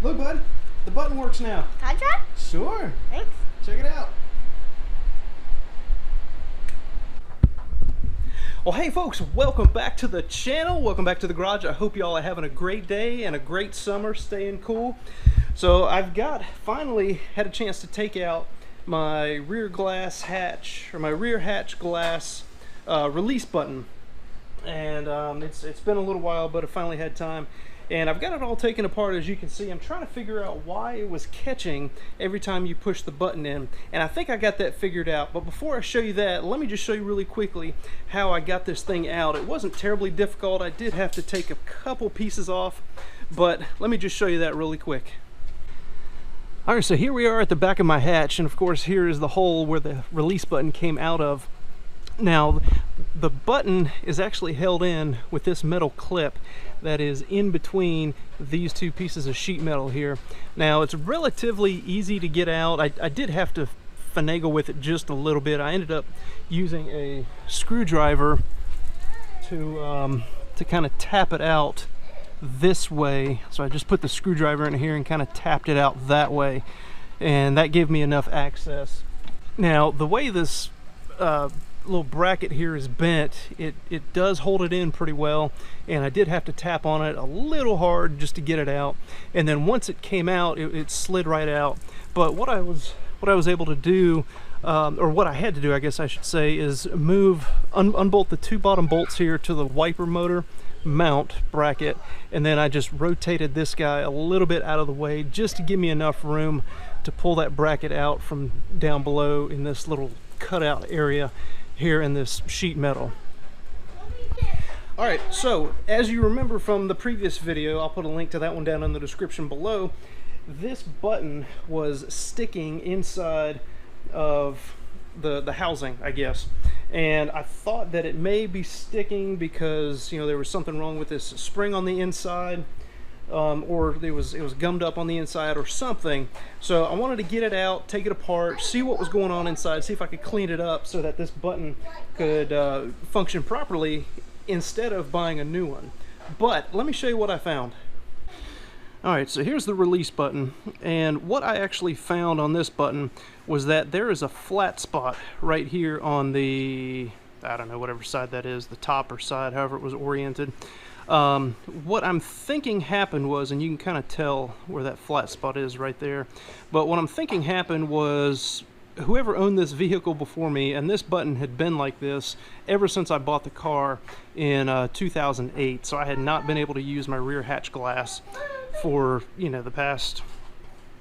Look, bud, the button works now. Can I try? Sure. Thanks. Check it out. Well, hey folks, welcome back to the channel. Welcome back to the garage. I hope y'all are having a great day and a great summer, staying cool. So I've finally had a chance to take out my rear glass hatch, or my rear hatch glass release button. And it's been a little while, but I finally had time. And I've got it all taken apart. As you can see, I'm trying to figure out why it was catching every time you push the button in. And I think I got that figured out. But before I show you that, let me just show you really quickly how I got this thing out. It wasn't terribly difficult. I did have to take a couple pieces off, but let me just show you that really quick. All right, so here we are at the back of my hatch, and of course here is the hole where the release button came out of. Now, the button is actually held in with this metal clip that is in between these two pieces of sheet metal here. Now, it's relatively easy to get out. I did have to finagle with it just a little bit. I ended up using a screwdriver to kind of tap it out this way. So I just put the screwdriver in here and kind of tapped it out that way, and that gave me enough access. Now, the way this little bracket here is bent, it does hold it in pretty well, and I did have to tap on it a little hard just to get it out. And then once it came out, it slid right out. But what I was able to do, or what I had to do, I guess I should say, is unbolt the two bottom bolts here to the wiper motor mount bracket, and then I just rotated this guy a little bit out of the way just to give me enough room to pull that bracket out from down below in this little cutout area here in this sheet metal. All right, so as you remember from the previous video, I'll put a link to that one down in the description below. This button was sticking inside of the housing, I guess, and I thought that it may be sticking because, you know, there was something wrong with this spring on the inside, or it was gummed up on the inside or something. So I wanted to get it out, take it apart, see what was going on inside, see if I could clean it up so that this button could function properly instead of buying a new one. But let me show you what I found. Alright, so here's the release button, and what I actually found on this button was that there is a flat spot right here on the, I don't know, whatever side that is, the top or side, however it was oriented. What I'm thinking happened was, and you can kind of tell where that flat spot is right there, but what I'm thinking happened was whoever owned this vehicle before me, and this button had been like this ever since I bought the car in 2008, so I had not been able to use my rear hatch glass for, you know, the past,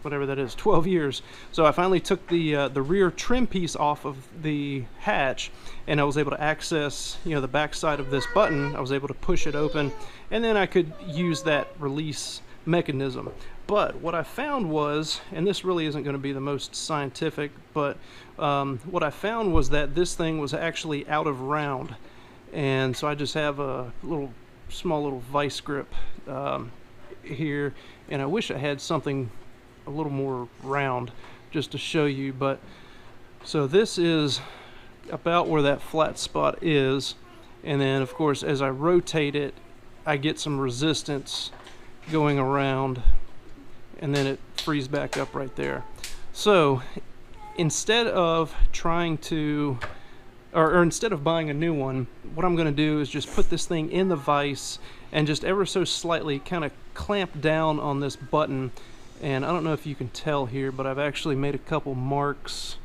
whatever that is, 12 years. So I finally took the rear trim piece off of the hatch, and I was able to access, you know, the back side of this button. I was able to push it open, and then I could use that release mechanism. But what I found was, and this really isn't going to be the most scientific, but what I found was that this thing was actually out of round, and so I just have a small little vice grip here, and I wish I had something a little more round just to show you. But so this is about where that flat spot is, and then of course as I rotate it I get some resistance going around, and then it frees back up right there. So instead of trying to or instead of buying a new one, what I'm going to do is just put this thing in the vise and just ever so slightly kind of clamp down on this button. And I don't know if you can tell here, but I've actually made a couple marks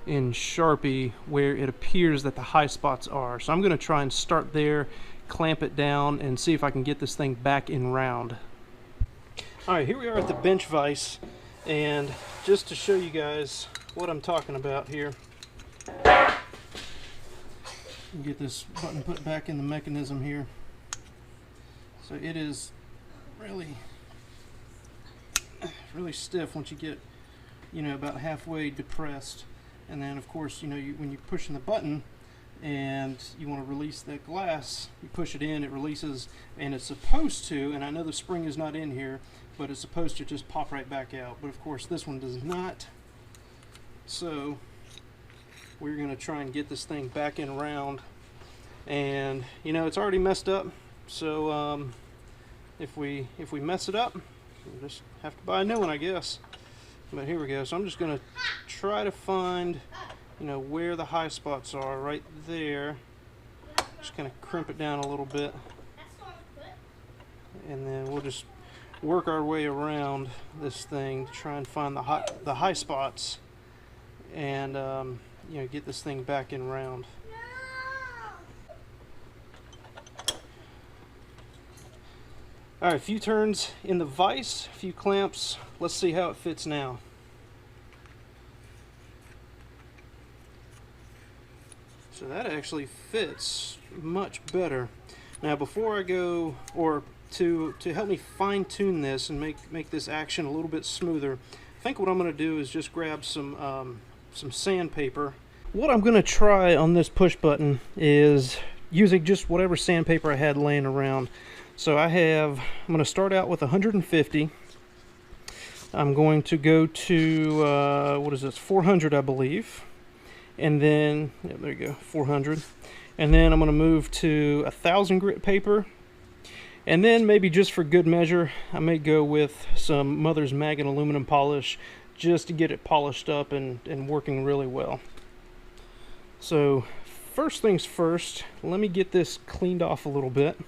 in Sharpie where it appears that the high spots are. So I'm going to try and start there, clamp it down, and see if I can get this thing back in round. Alright, here we are at the bench vise, and just to show you guys what I'm talking about here, get this button put back in the mechanism here. So it is really stiff once you get, you know, about halfway depressed. And then of course, you know, when you're pushing the button and you want to release that glass, you push it in, it releases, and it's supposed to, and I know the spring is not in here, but it's supposed to just pop right back out. But of course this one does not. So we're going to try and get this thing back in round, and you know, it's already messed up, so if we mess it up, We'll just have to buy a new one, I guess. But here we go. So I'm just going to try to find, you know, where the high spots are, right there. Just kind of crimp it down a little bit. And then we'll just work our way around this thing to try and find the high spots and you know, get this thing back in round. All right, a few turns in the vise, a few clamps. Let's see how it fits now. So that actually fits much better. Now before I go, or to help me fine tune this and make this action a little bit smoother, I think what I'm going to do is just grab some sandpaper. What I'm going to try on this push button is using just whatever sandpaper I had laying around. So I'm going to start out with 150. I'm going to go to, what is this, 400 I believe. And then, yeah, there you go, 400. And then I'm going to move to 1,000 grit paper. And then maybe just for good measure, I may go with some Mother's Magnet aluminum polish just to get it polished up and working really well. So first things first, let me get this cleaned off a little bit.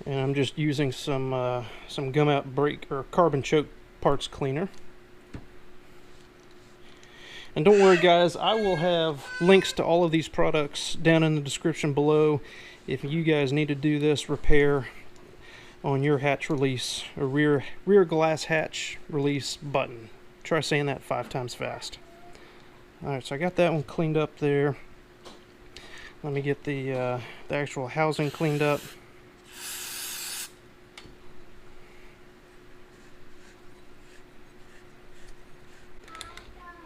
And I'm just using some gum out brake or carbon choke parts cleaner. And don't worry guys, I will have links to all of these products down in the description below if you guys need to do this repair on your hatch release or rear glass hatch release button. Try saying that 5 times fast. Alright, so I got that one cleaned up there. Let me get the actual housing cleaned up.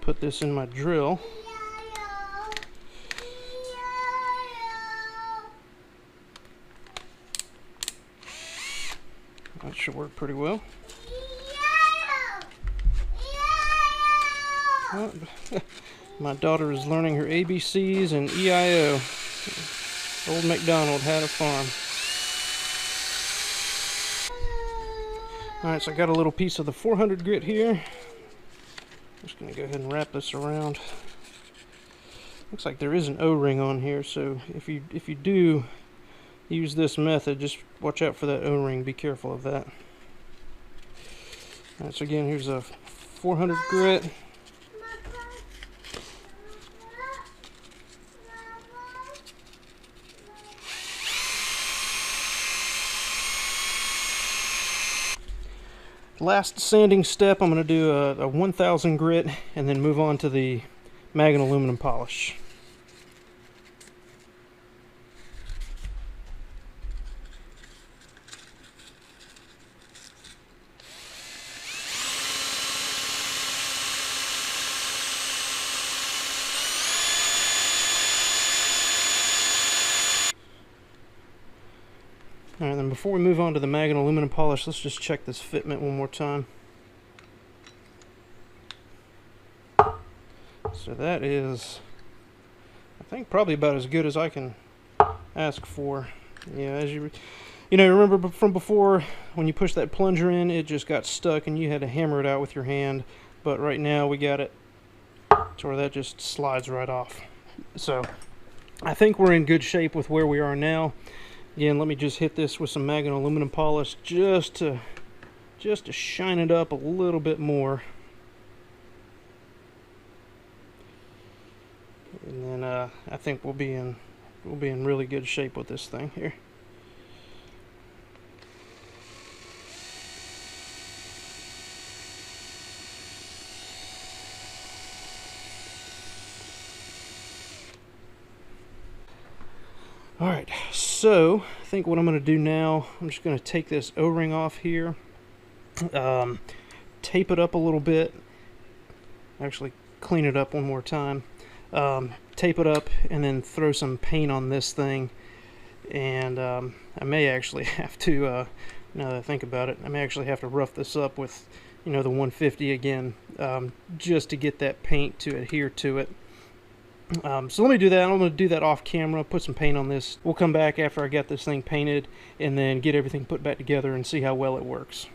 Put this in my drill. That should work pretty well. Oh, my daughter is learning her ABCs and EIO. Old MacDonald had a farm. Alright, so I got a little piece of the 400 grit here. Just going to go ahead and wrap this around. Looks like there is an O-ring on here, so if you do use this method, just watch out for that O-ring. Be careful of that. Alright, so again, here's a 400 grit. Last sanding step, I'm going to do a 1000 grit and then move on to the magnet aluminum polish. Alright, then before we move on to the magnet aluminum polish, let's just check this fitment one more time. So that is, I think, probably about as good as I can ask for. Yeah, as you know, remember from before, when you push that plunger in, it just got stuck and you had to hammer it out with your hand. But right now we got it to where that just slides right off. So I think we're in good shape with where we are now. Again, let me just hit this with some magnet aluminum polish just to shine it up a little bit more. And then I think we'll be in really good shape with this thing here. Alright, so I think what I'm going to do now, I'm just going to take this O-ring off here, tape it up a little bit, actually clean it up one more time, tape it up, and then throw some paint on this thing. And I may actually have to, now that I think about it, I may actually have to rough this up with, you know, the 150 again, just to get that paint to adhere to it. So let me do that. I'm going to do that off camera, put some paint on this. We'll come back after I get this thing painted and then get everything put back together and see how well it works.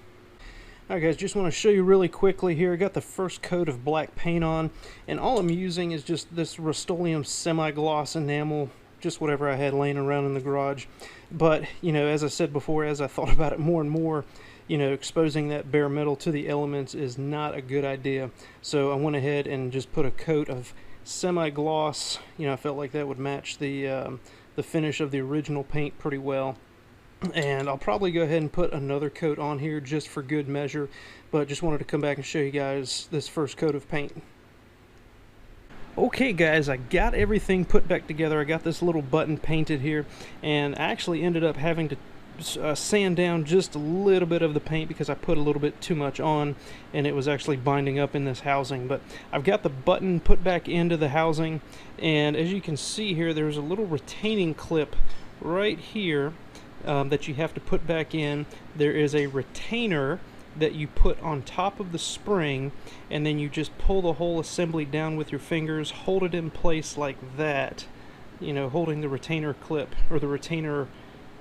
Alright guys, just want to show you really quickly here. I got the first coat of black paint on, and all I'm using is just this Rust-Oleum semi-gloss enamel, just whatever I had laying around in the garage. But, you know, as I said before, as I thought about it more and more, you know, exposing that bare metal to the elements is not a good idea. So I went ahead and just put a coat of semi-gloss. You know, I felt like that would match the finish of the original paint pretty well. And I'll probably go ahead and put another coat on here just for good measure, but just wanted to come back and show you guys this first coat of paint. Okay guys, I got everything put back together. I got this little button painted here, and I actually ended up having to sand down just a little bit of the paint because I put a little bit too much on and it was actually binding up in this housing. But I've got the button put back into the housing, and as you can see here, there's a little retaining clip right here that you have to put back in. There is a retainer that you put on top of the spring, and then you just pull the whole assembly down with your fingers, hold it in place like that, you know, holding the retainer clip, or the retainer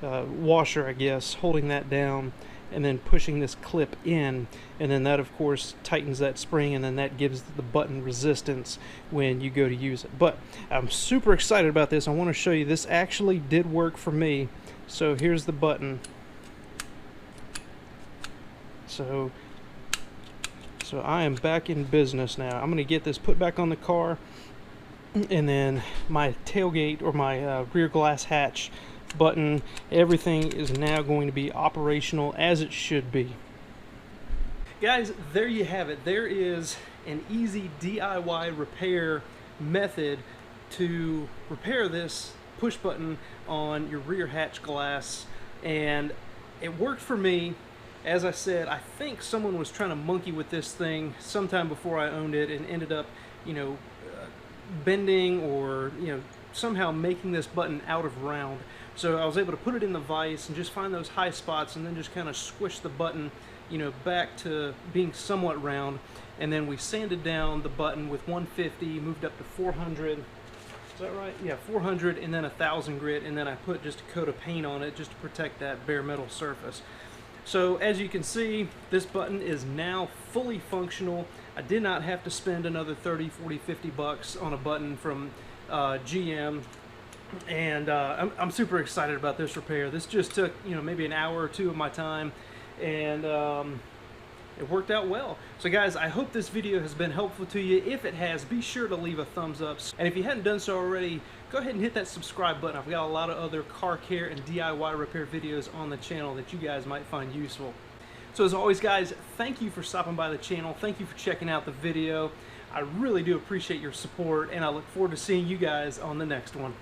washer, I guess, holding that down, and then pushing this clip in, and then that of course tightens that spring, and then that gives the button resistance when you go to use it. But I'm super excited about this. I want to show you this actually did work for me. So here's the button. So I am back in business now. I'm going to get this put back on the car, and then my tailgate, or my rear glass hatch button, everything is now going to be operational as it should be. Guys, there you have it. There is an easy DIY repair method to repair this push button on your rear hatch glass, and it worked for me. As I said, I think someone was trying to monkey with this thing sometime before I owned it and ended up, you know, bending or, you know, somehow making this button out of round. So I was able to put it in the vise and just find those high spots, and then just kind of squish the button, you know, back to being somewhat round. And then we sanded down the button with 150, moved up to 400. Is that right? Yeah, 400, and then 1000 grit, and then I put just a coat of paint on it just to protect that bare metal surface. So as you can see, this button is now fully functional. I did not have to spend another 30, 40, 50 bucks on a button from GM, and I'm super excited about this repair. This just took, you know, maybe an hour or two of my time, and it worked out well. So guys, I hope this video has been helpful to you. If it has, be sure to leave a thumbs up. And if you hadn't done so already, go ahead and hit that subscribe button. I've got a lot of other car care and DIY repair videos on the channel that you guys might find useful. So as always guys, thank you for stopping by the channel. Thank you for checking out the video. I really do appreciate your support, and I look forward to seeing you guys on the next one.